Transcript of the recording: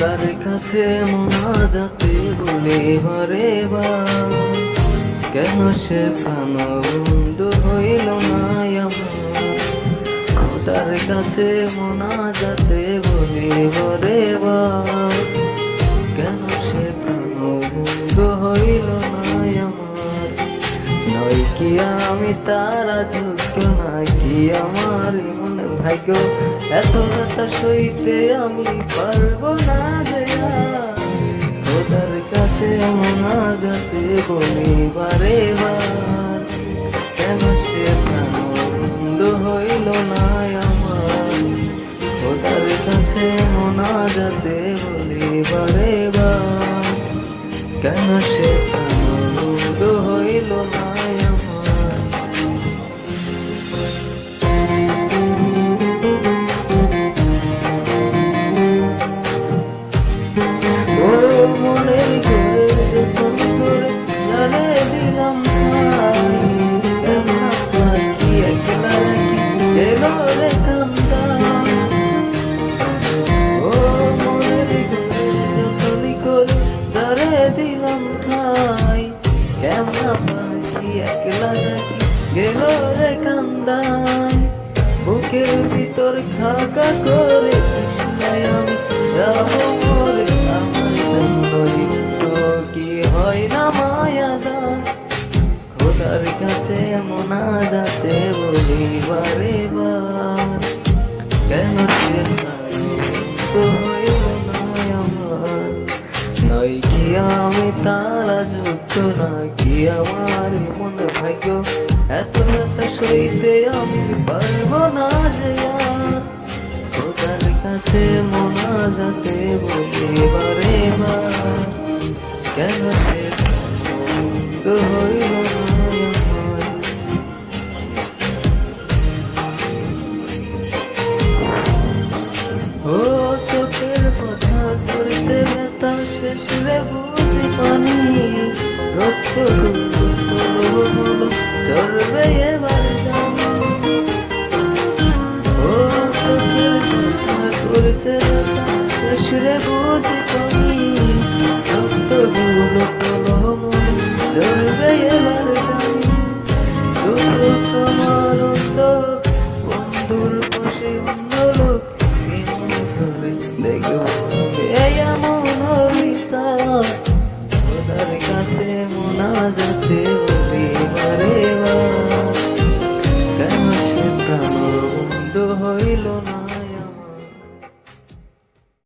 তার কাছে মোনাজাতে বলি বারে বার, কেন সে প্রাণ বন্ধু হইল না আমার। তার কাছে মোনাজাতে বলি বারে বার, কেন সে প্রাণ বন্ধু হইল না আমার। নয় কি আমি তারা যোগ্য, নাকি আমার মনে ভাগ্য, এত ব্যথা সইতে আমি পারবো না যে আর। খোদার কাছে মোনাজাতে বলি বারে বার, কেন সে প্রাণ বন্ধু হইল না আমার। খোদার কাছে মোনাজাতে বলি বারে বার, কেন সে প্রাণ বন্ধু হইল না আমার। ও মনের ঘরে যখন করে জানে দিলাম ঠাই, কেমন পাখি একলা রাখি এলো রে কান্দা। ও মনের ঘরে যখন করে জানে দিলাম ঠাই, কেমন পাখি একলা রাখি গেল রে কান্দাই। বুকের ভিতর খাকা করে কৃষ্ণায় আমি যাবো মরে, আমার জন্যই তো কি হয় না মায়া দান। খোদার কাছে মোনাজাতে বলি বারে বার, কেন সে তো হইল না আমার। নয় কি আমি তারা যুক্ত, নাকি আমার মনে ভাগ্য, এত ব্যথা সইতে আমি পারবো না যে আর। খোদার কাছে মোনাজাতে বলি বারে বার, কেন সে বন্ধু হইল না আমার। ও চোখের কথা করতে ব্যথা শেষ রে বুঝি পানি, রক্ত হলো চলবে এবার জানি। ও চোখের কথা করতে ব্যথা শেষ রে বুঝি পানি, রক্ত হলো চলবে এবার জানি। শুধু তোমার অন্তর বন্ধুর পাশে অন্য লোক দেখবো